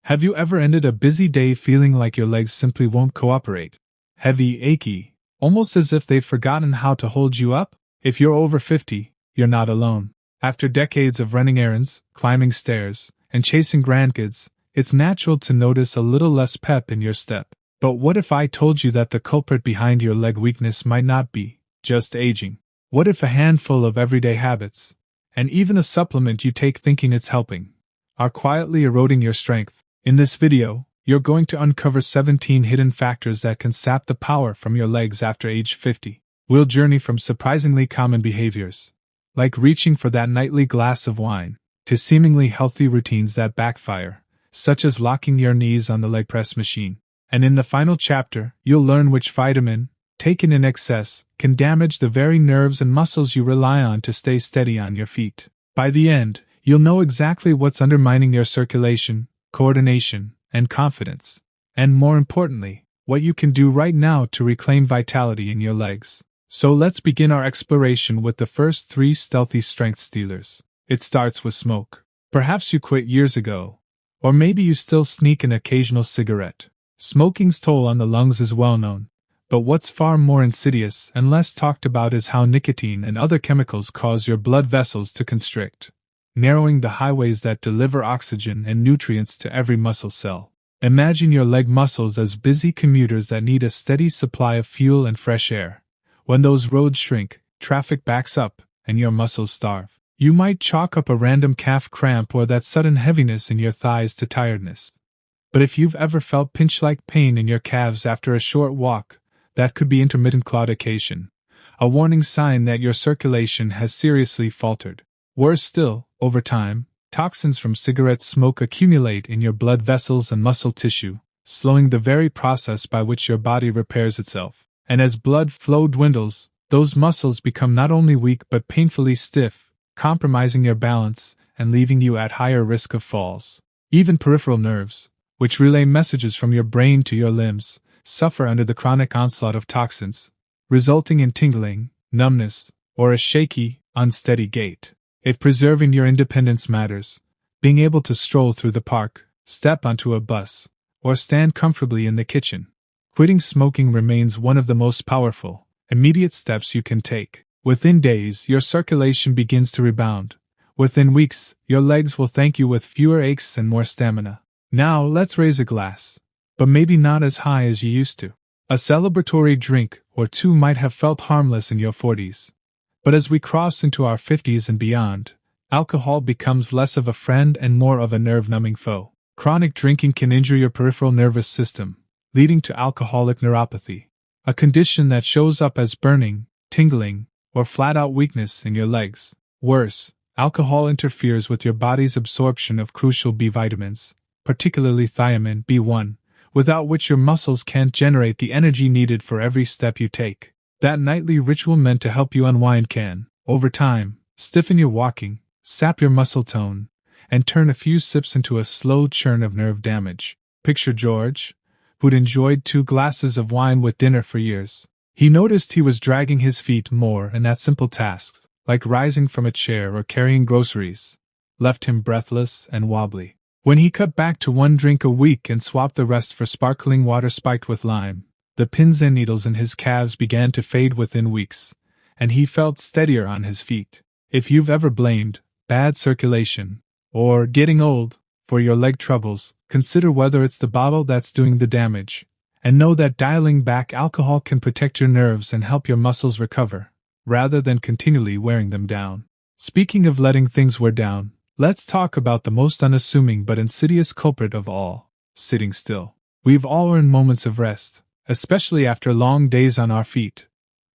Have you ever ended a busy day feeling like your legs simply won't cooperate? Heavy, achy, almost as if they've forgotten how to hold you up? If you're over 50, you're not alone. After decades of running errands, climbing stairs, and chasing grandkids, it's natural to notice a little less pep in your step. But what if I told you that the culprit behind your leg weakness might not be just aging? What if a handful of everyday habits, and even a supplement you take thinking it's helping, are quietly eroding your strength? In this video, you're going to uncover 17 hidden factors that can sap the power from your legs after age 50. We'll journey from surprisingly common behaviors, like reaching for that nightly glass of wine, to seemingly healthy routines that backfire, such as locking your knees on the leg press machine. And in the final chapter, you'll learn which vitamin, taken in excess, can damage the very nerves and muscles you rely on to stay steady on your feet. By the end, you'll know exactly what's undermining your circulation, coordination, and confidence, and more importantly, what you can do right now to reclaim vitality in your legs. So let's begin our exploration with the first 3 stealthy strength stealers. It starts with smoke. Perhaps you quit years ago, or maybe you still sneak an occasional cigarette. Smoking's toll on the lungs is well known, but what's far more insidious and less talked about is how nicotine and other chemicals cause your blood vessels to constrict, narrowing the highways that deliver oxygen and nutrients to every muscle cell. Imagine your leg muscles as busy commuters that need a steady supply of fuel and fresh air. When those roads shrink, traffic backs up, and your muscles starve, you might chalk up a random calf cramp or that sudden heaviness in your thighs to tiredness. But if you've ever felt pinch-like pain in your calves after a short walk, that could be intermittent claudication, a warning sign that your circulation has seriously faltered. Worse still, over time, toxins from cigarette smoke accumulate in your blood vessels and muscle tissue, slowing the very process by which your body repairs itself. And as blood flow dwindles, those muscles become not only weak but painfully stiff, compromising your balance and leaving you at higher risk of falls. Even peripheral nerves, which relay messages from your brain to your limbs, suffer under the chronic onslaught of toxins, resulting in tingling, numbness, or a shaky, unsteady gait. If preserving your independence matters, being able to stroll through the park, step onto a bus, or stand comfortably in the kitchen, quitting smoking remains one of the most powerful, immediate steps you can take. Within days, your circulation begins to rebound. Within weeks, your legs will thank you with fewer aches and more stamina. Now, let's raise a glass, but maybe not as high as you used to. A celebratory drink or two might have felt harmless in your 40s. But as we cross into our 50s and beyond, alcohol becomes less of a friend and more of a nerve-numbing foe. Chronic drinking can injure your peripheral nervous system, leading to alcoholic neuropathy, a condition that shows up as burning, tingling, or flat-out weakness in your legs. Worse, alcohol interferes with your body's absorption of crucial B vitamins, particularly thiamine B1, without which your muscles can't generate the energy needed for every step you take. That nightly ritual meant to help you unwind can, over time, stiffen your walking, sap your muscle tone, and turn a few sips into a slow churn of nerve damage. Picture George, who'd enjoyed 2 glasses of wine with dinner for years. He noticed he was dragging his feet more, and that simple tasks, like rising from a chair or carrying groceries, left him breathless and wobbly. When he cut back to 1 drink a week and swapped the rest for sparkling water spiked with lime, the pins and needles in his calves began to fade within weeks, and he felt steadier on his feet. If you've ever blamed bad circulation or getting old for your leg troubles, consider whether it's the bottle that's doing the damage, and know that dialing back alcohol can protect your nerves and help your muscles recover, rather than continually wearing them down. Speaking of letting things wear down, let's talk about the most unassuming but insidious culprit of all: sitting still. We've all earned moments of rest, especially after long days on our feet.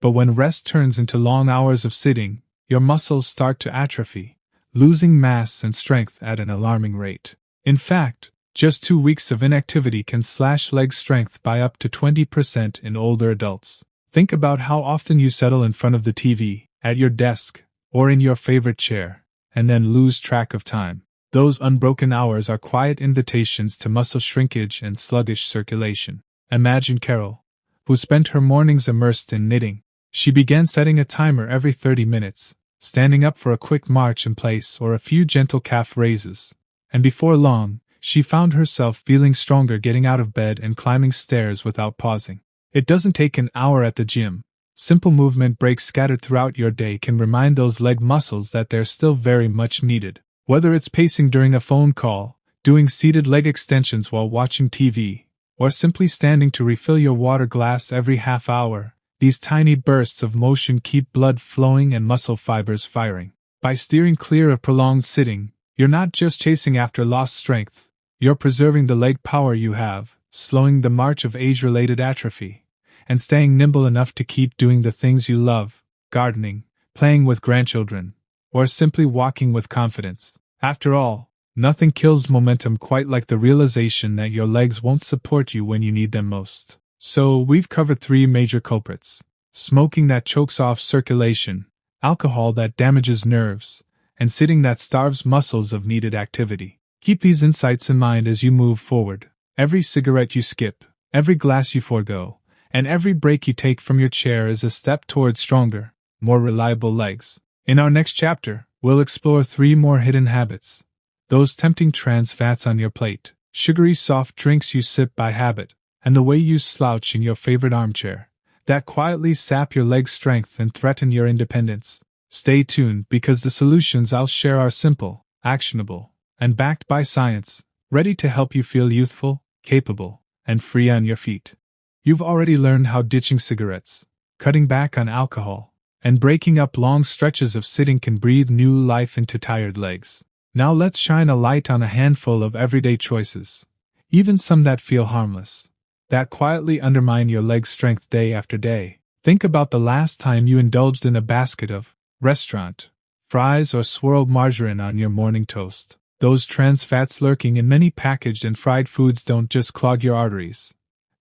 But when rest turns into long hours of sitting, your muscles start to atrophy, losing mass and strength at an alarming rate. In fact, just 2 weeks of inactivity can slash leg strength by up to 20% in older adults. Think about how often you settle in front of the TV, at your desk, or in your favorite chair, and then lose track of time. Those unbroken hours are quiet invitations to muscle shrinkage and sluggish circulation. Imagine Carol, who spent her mornings immersed in knitting. She began setting a timer every 30 minutes, standing up for a quick march in place or a few gentle calf raises, and before long, she found herself feeling stronger getting out of bed and climbing stairs without pausing. It doesn't take an hour at the gym. Simple movement breaks scattered throughout your day can remind those leg muscles that they're still very much needed. Whether it's pacing during a phone call, doing seated leg extensions while watching TV, or simply standing to refill your water glass every half hour, these tiny bursts of motion keep blood flowing and muscle fibers firing. By steering clear of prolonged sitting, you're not just chasing after lost strength, you're preserving the leg power you have, slowing the march of age-related atrophy, and staying nimble enough to keep doing the things you love, gardening, playing with grandchildren, or simply walking with confidence. After all, nothing kills momentum quite like the realization that your legs won't support you when you need them most. So, we've covered 3 major culprits: smoking that chokes off circulation, alcohol that damages nerves, and sitting that starves muscles of needed activity. Keep these insights in mind as you move forward. Every cigarette you skip, every glass you forego, and every break you take from your chair is a step towards stronger, more reliable legs. In our next chapter, we'll explore 3 more hidden habits. Those tempting trans fats on your plate, sugary soft drinks you sip by habit, and the way you slouch in your favorite armchair, that quietly sap your leg strength and threaten your independence. Stay tuned because the solutions I'll share are simple, actionable, and backed by science, ready to help you feel youthful, capable, and free on your feet. You've already learned how ditching cigarettes, cutting back on alcohol, and breaking up long stretches of sitting can breathe new life into tired legs. Now let's shine a light on a handful of everyday choices, even some that feel harmless, that quietly undermine your leg strength day after day. Think about the last time you indulged in a basket of restaurant fries or swirled margarine on your morning toast. Those trans fats lurking in many packaged and fried foods don't just clog your arteries.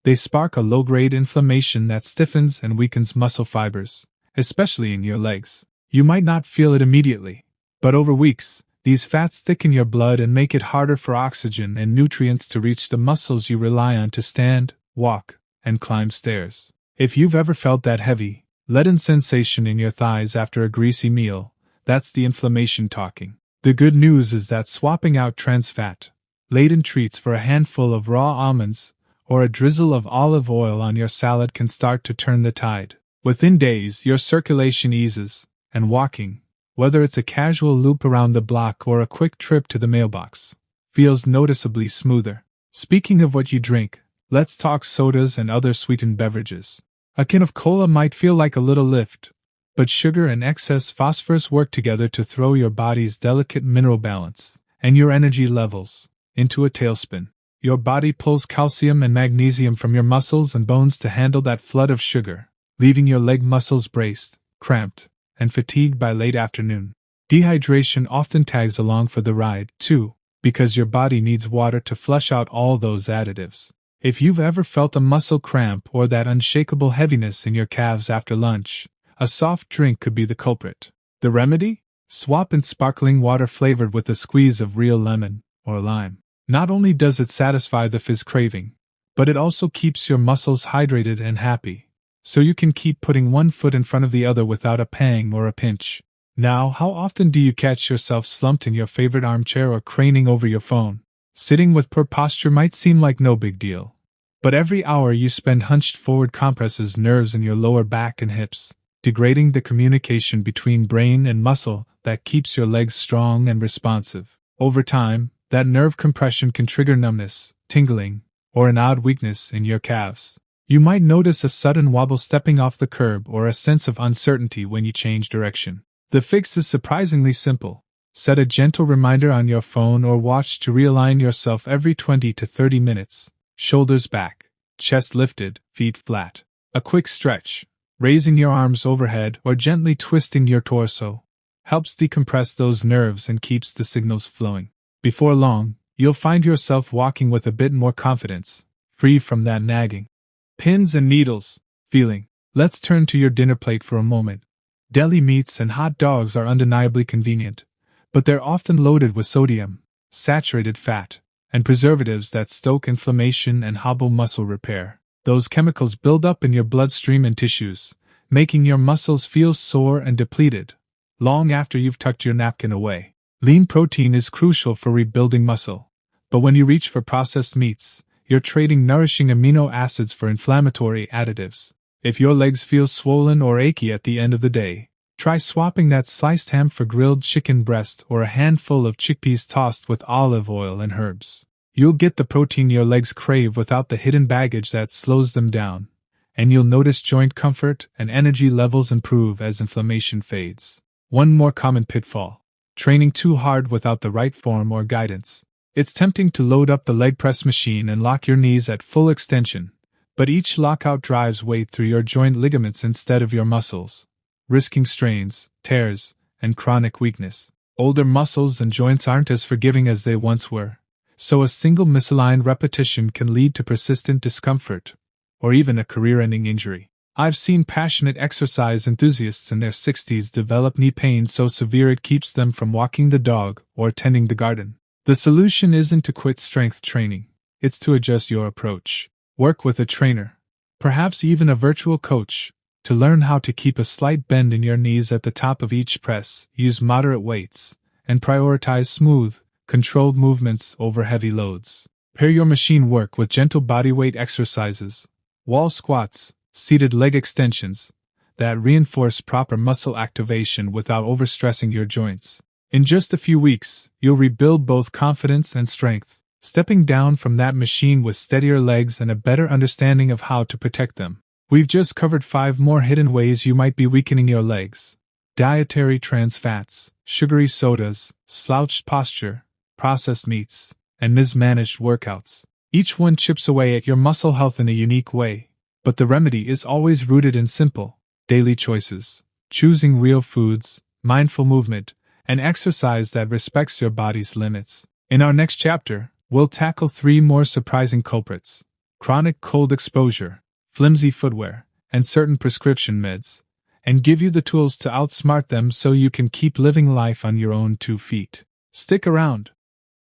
They spark a low-grade inflammation that stiffens and weakens muscle fibers, especially in your legs. You might not feel it immediately, but over weeks, these fats thicken your blood and make it harder for oxygen and nutrients to reach the muscles you rely on to stand, walk, and climb stairs. If you've ever felt that heavy, leaden sensation in your thighs after a greasy meal, that's the inflammation talking. The good news is that swapping out trans fat laden treats for a handful of raw almonds or a drizzle of olive oil on your salad can start to turn the tide. Within days, your circulation eases, and walking, whether it's a casual loop around the block or a quick trip to the mailbox, feels noticeably smoother. Speaking of what you drink, let's talk sodas and other sweetened beverages. A can of cola might feel like a little lift, but sugar and excess phosphorus work together to throw your body's delicate mineral balance and your energy levels into a tailspin. Your body pulls calcium and magnesium from your muscles and bones to handle that flood of sugar, leaving your leg muscles braced, cramped, and fatigued by late afternoon. Dehydration often tags along for the ride, too, because your body needs water to flush out all those additives. If you've ever felt a muscle cramp or that unshakable heaviness in your calves after lunch, a soft drink could be the culprit. The remedy? Swap in sparkling water flavored with a squeeze of real lemon or lime. Not only does it satisfy the fizz craving, but it also keeps your muscles hydrated and happy, so you can keep putting one foot in front of the other without a pang or a pinch. Now, how often do you catch yourself slumped in your favorite armchair or craning over your phone? Sitting with poor posture might seem like no big deal, but every hour you spend hunched forward compresses nerves in your lower back and hips, degrading the communication between brain and muscle that keeps your legs strong and responsive. Over time, that nerve compression can trigger numbness, tingling, or an odd weakness in your calves. You might notice a sudden wobble stepping off the curb or a sense of uncertainty when you change direction. The fix is surprisingly simple. Set a gentle reminder on your phone or watch to realign yourself every 20 to 30 minutes. Shoulders back, chest lifted, feet flat. A quick stretch, raising your arms overhead or gently twisting your torso, helps decompress those nerves and keeps the signals flowing. Before long, you'll find yourself walking with a bit more confidence, free from that nagging pins and needles feeling. Let's turn to your dinner plate for a moment. Deli meats and hot dogs are undeniably convenient, but they're often loaded with sodium, saturated fat, and preservatives that stoke inflammation and hobble muscle repair. Those chemicals build up in your bloodstream and tissues, making your muscles feel sore and depleted, long after you've tucked your napkin away. Lean protein is crucial for rebuilding muscle, But when you reach for processed meats, you're trading nourishing amino acids for inflammatory additives. If your legs feel swollen or achy at the end of the day, try swapping that sliced ham for grilled chicken breast or a handful of chickpeas tossed with olive oil and herbs. You'll get the protein your legs crave without the hidden baggage that slows them down, and you'll notice joint comfort and energy levels improve as inflammation fades. One more common pitfall: training too hard without the right form or guidance. It's tempting to load up the leg press machine and lock your knees at full extension, but each lockout drives weight through your joint ligaments instead of your muscles, risking strains, tears, and chronic weakness. Older muscles and joints aren't as forgiving as they once were, so a single misaligned repetition can lead to persistent discomfort, or even a career-ending injury. I've seen passionate exercise enthusiasts in their 60s develop knee pain so severe it keeps them from walking the dog or tending the garden. The solution isn't to quit strength training, it's to adjust your approach. Work with a trainer, perhaps even a virtual coach, to learn how to keep a slight bend in your knees at the top of each press. Use moderate weights, and prioritize smooth, controlled movements over heavy loads. Pair your machine work with gentle bodyweight exercises, wall squats, seated leg extensions, that reinforce proper muscle activation without overstressing your joints. In just a few weeks, you'll rebuild both confidence and strength, stepping down from that machine with steadier legs and a better understanding of how to protect them. We've just covered 5 more hidden ways you might be weakening your legs: dietary trans fats, sugary sodas, slouched posture, processed meats, and mismanaged workouts. Each one chips away at your muscle health in a unique way, but the remedy is always rooted in simple, daily choices: choosing real foods, mindful movement, and exercise that respects your body's limits. In our next chapter, we'll tackle 3 more surprising culprits: chronic cold exposure, flimsy footwear, and certain prescription meds, and give you the tools to outsmart them so you can keep living life on your own 2 feet. Stick around.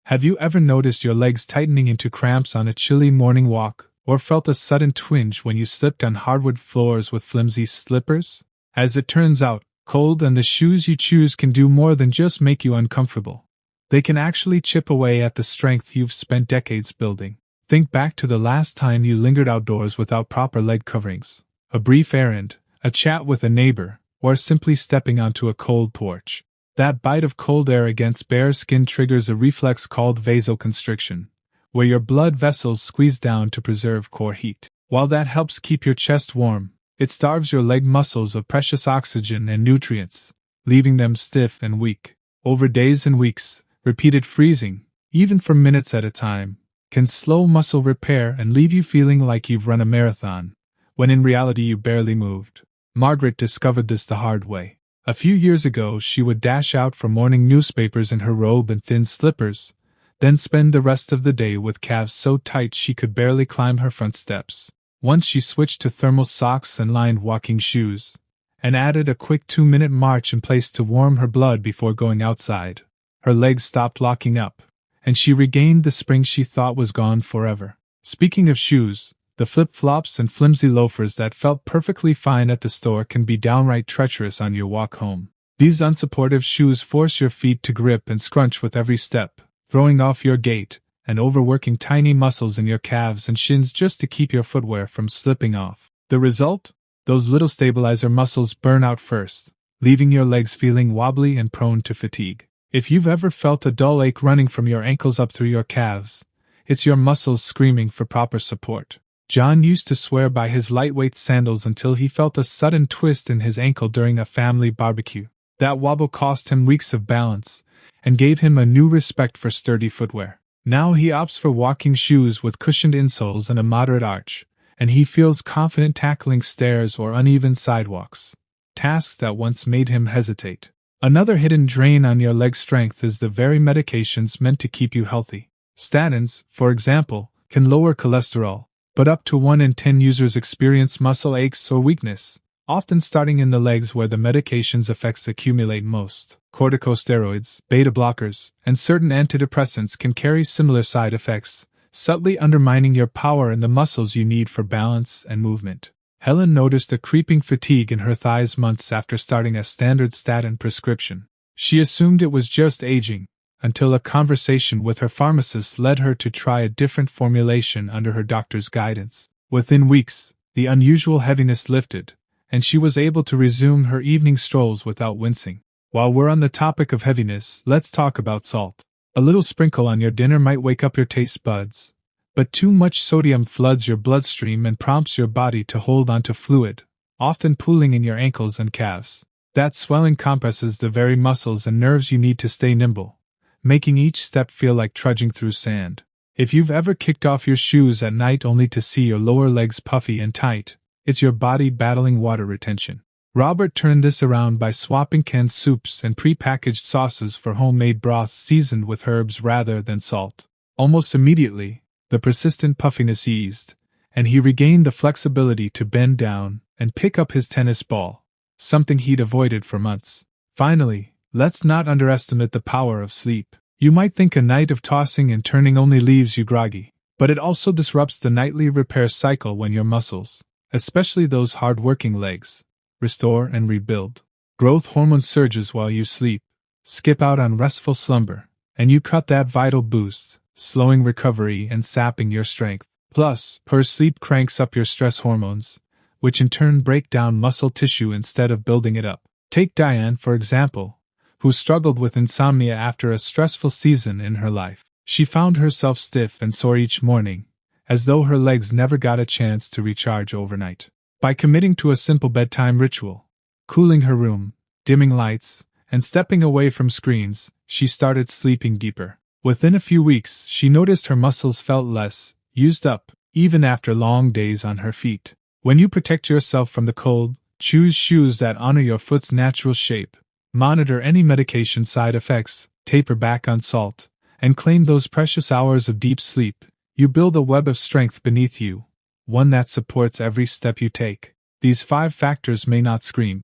Have you ever noticed your legs tightening into cramps on a chilly morning walk, or felt a sudden twinge when you slipped on hardwood floors with flimsy slippers? As it turns out, cold and the shoes you choose can do more than just make you uncomfortable. They can actually chip away at the strength you've spent decades building. Think back to the last time you lingered outdoors without proper leg coverings: a brief errand, a chat with a neighbor, or simply stepping onto a cold porch. That bite of cold air against bare skin triggers a reflex called vasoconstriction, where your blood vessels squeeze down to preserve core heat. While that helps keep your chest warm, it starves your leg muscles of precious oxygen and nutrients, leaving them stiff and weak. Over days and weeks, repeated freezing, even for minutes at a time, can slow muscle repair and leave you feeling like you've run a marathon, when in reality you barely moved. Margaret discovered this the hard way. A few years ago, she would dash out for morning newspapers in her robe and thin slippers, then spend the rest of the day with calves so tight she could barely climb her front steps. Once she switched to thermal socks and lined walking shoes, and added a quick 2-minute march in place to warm her blood before going outside. Her legs stopped locking up, and she regained the spring she thought was gone forever. Speaking of shoes, the flip-flops and flimsy loafers that felt perfectly fine at the store can be downright treacherous on your walk home. These unsupportive shoes force your feet to grip and scrunch with every step, throwing off your gait and overworking tiny muscles in your calves and shins just to keep your footwear from slipping off. The result? Those little stabilizer muscles burn out first, leaving your legs feeling wobbly and prone to fatigue. If you've ever felt a dull ache running from your ankles up through your calves, it's your muscles screaming for proper support. John used to swear by his lightweight sandals until he felt a sudden twist in his ankle during a family barbecue. That wobble cost him weeks of balance, and gave him a new respect for sturdy footwear. Now he opts for walking shoes with cushioned insoles and a moderate arch, and he feels confident tackling stairs or uneven sidewalks, tasks that once made him hesitate. Another hidden drain on your leg strength is the very medications meant to keep you healthy. Statins, for example, can lower cholesterol, but up to 1 in 10 users experience muscle aches or weakness, often starting in the legs where the medication's effects accumulate most. Corticosteroids, beta blockers, and certain antidepressants can carry similar side effects, subtly undermining your power and the muscles you need for balance and movement. Helen noticed a creeping fatigue in her thighs months after starting a standard statin prescription. She assumed it was just aging, until a conversation with her pharmacist led her to try a different formulation under her doctor's guidance. Within weeks, the unusual heaviness lifted, and she was able to resume her evening strolls without wincing. While we're on the topic of heaviness, let's talk about salt. A little sprinkle on your dinner might wake up your taste buds, but too much sodium floods your bloodstream and prompts your body to hold onto fluid, often pooling in your ankles and calves. That swelling compresses the very muscles and nerves you need to stay nimble, making each step feel like trudging through sand. If you've ever kicked off your shoes at night only to see your lower legs puffy and tight, it's your body battling water retention. Robert turned this around by swapping canned soups and pre-packaged sauces for homemade broths seasoned with herbs rather than salt. Almost immediately, the persistent puffiness eased, and he regained the flexibility to bend down and pick up his tennis ball, something he'd avoided for months. Finally, let's not underestimate the power of sleep. You might think a night of tossing and turning only leaves you groggy, but it also disrupts the nightly repair cycle when your muscles, especially those hard-working legs, restore and rebuild. Growth hormone surges while you sleep, skip out on restful slumber, and you cut that vital boost, slowing recovery and sapping your strength. Plus, poor sleep cranks up your stress hormones, which in turn break down muscle tissue instead of building it up. Take Diane, for example, who struggled with insomnia after a stressful season in her life. She found herself stiff and sore each morning, as though her legs never got a chance to recharge overnight. By committing to a simple bedtime ritual, cooling her room, dimming lights, and stepping away from screens, she started sleeping deeper. Within a few weeks, she noticed her muscles felt less used up, even after long days on her feet. When you protect yourself from the cold, choose shoes that honor your foot's natural shape, monitor any medication side effects, taper back on salt, and claim those precious hours of deep sleep, you build a web of strength beneath you, one that supports every step you take. These 5 factors may not scream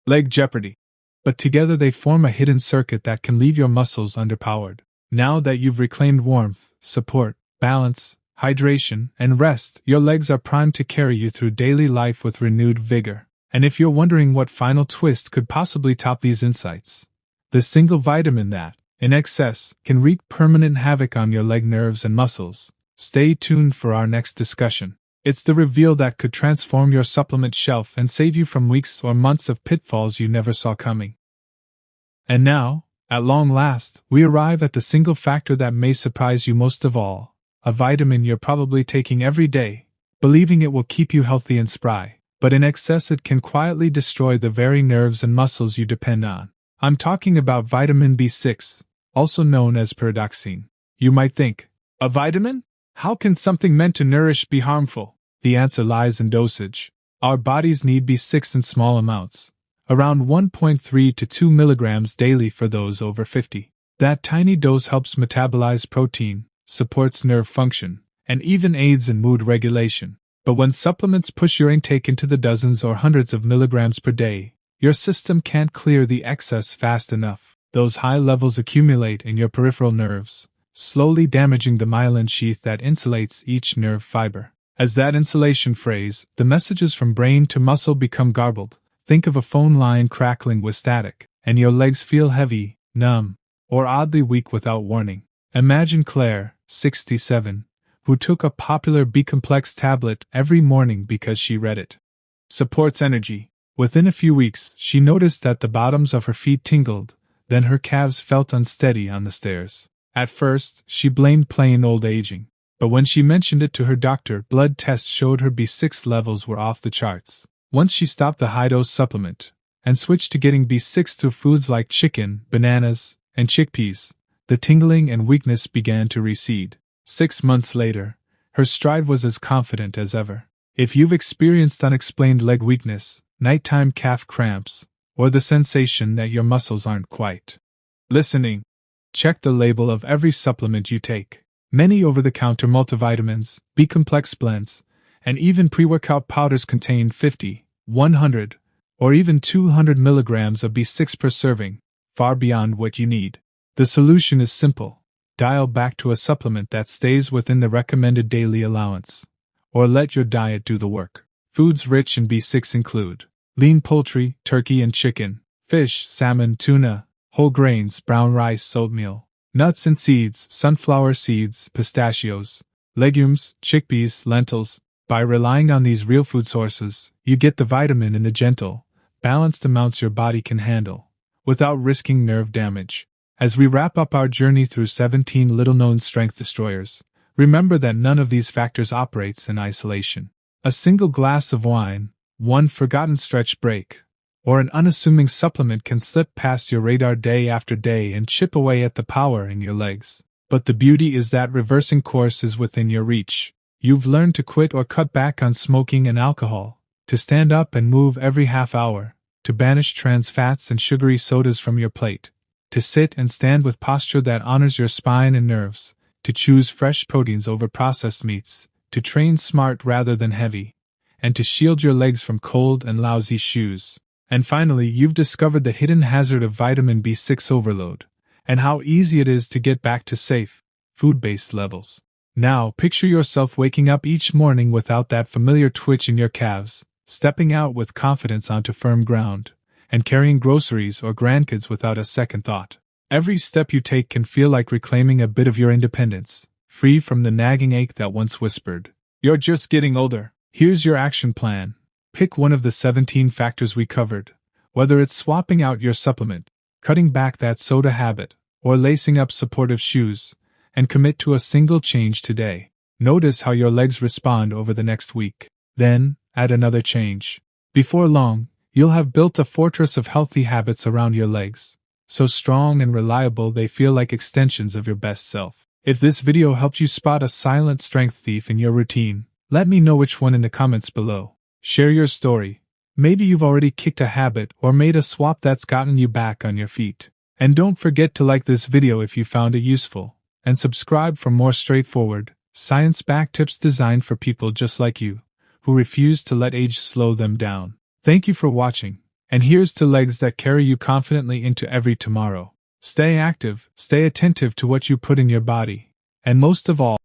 leg jeopardy, but together they form a hidden circuit that can leave your muscles underpowered. Now that you've reclaimed warmth, support, balance, hydration, and rest, your legs are primed to carry you through daily life with renewed vigor. And if you're wondering what final twist could possibly top these insights, the single vitamin that, in excess, can wreak permanent havoc on your leg nerves and muscles, stay tuned for our next discussion. It's the reveal that could transform your supplement shelf and save you from weeks or months of pitfalls you never saw coming. And now, at long last, we arrive at the single factor that may surprise you most of all, a vitamin you're probably taking every day, believing it will keep you healthy and spry, but in excess it can quietly destroy the very nerves and muscles you depend on. I'm talking about vitamin B6, also known as pyridoxine. You might think, a vitamin? How can something meant to nourish be harmful? The answer lies in dosage. Our bodies need B6 in small amounts, around 1.3 to 2 milligrams daily for those over 50. That tiny dose helps metabolize protein, supports nerve function, and even aids in mood regulation. But when supplements push your intake into the dozens or hundreds of milligrams per day, your system can't clear the excess fast enough. Those high levels accumulate in your peripheral nerves, slowly damaging the myelin sheath that insulates each nerve fiber. As that insulation frays, the messages from brain to muscle become garbled. Think of a phone line crackling with static, and your legs feel heavy, numb, or oddly weak without warning. Imagine Claire, 67, who took a popular B-complex tablet every morning because she read it. Supports energy. Within a few weeks, she noticed that the bottoms of her feet tingled, then her calves felt unsteady on the stairs. At first, she blamed plain old aging. But when she mentioned it to her doctor, blood tests showed her B6 levels were off the charts. Once she stopped the high-dose supplement and switched to getting B6 through foods like chicken, bananas, and chickpeas, the tingling and weakness began to recede. 6 months later, her stride was as confident as ever. If you've experienced unexplained leg weakness, nighttime calf cramps, or the sensation that your muscles aren't quite listening, check the label of every supplement you take. Many over-the-counter multivitamins, B-complex blends, and even pre-workout powders contain 50, 100, or even 200 milligrams of B6 per serving, far beyond what you need. The solution is simple. Dial back to a supplement that stays within the recommended daily allowance, or let your diet do the work. Foods rich in B6 include lean poultry, turkey and chicken, fish, salmon, tuna, whole grains, brown rice, oatmeal, Nuts and seeds, sunflower seeds, pistachios, legumes, chickpeas, lentils. By relying on these real food sources, you get the vitamin in the gentle, balanced amounts your body can handle, without risking nerve damage. As we wrap up our journey through 17 little-known strength destroyers, remember that none of these factors operates in isolation. A single glass of wine, one forgotten stretch break, or an unassuming supplement can slip past your radar day after day and chip away at the power in your legs. But the beauty is that reversing course is within your reach. You've learned to quit or cut back on smoking and alcohol, to stand up and move every half hour, to banish trans fats and sugary sodas from your plate, to sit and stand with posture that honors your spine and nerves, to choose fresh proteins over processed meats, to train smart rather than heavy, and to shield your legs from cold and lousy shoes. And finally, you've discovered the hidden hazard of vitamin B6 overload, and how easy it is to get back to safe, food-based levels. Now, picture yourself waking up each morning without that familiar twitch in your calves, stepping out with confidence onto firm ground, and carrying groceries or grandkids without a second thought. Every step you take can feel like reclaiming a bit of your independence, free from the nagging ache that once whispered, "You're just getting older." Here's your action plan. Pick one of the 17 factors we covered, whether it's swapping out your supplement, cutting back that soda habit, or lacing up supportive shoes, and commit to a single change today. Notice how your legs respond over the next week. Then, add another change. Before long, you'll have built a fortress of healthy habits around your legs, so strong and reliable they feel like extensions of your best self. If this video helped you spot a silent strength thief in your routine, let me know which one in the comments below. Share your story. Maybe you've already kicked a habit or made a swap that's gotten you back on your feet. And don't forget to like this video if you found it useful, and subscribe for more straightforward, science-backed tips designed for people just like you, who refuse to let age slow them down. Thank you for watching, and here's to legs that carry you confidently into every tomorrow. Stay active, stay attentive to what you put in your body, and most of all,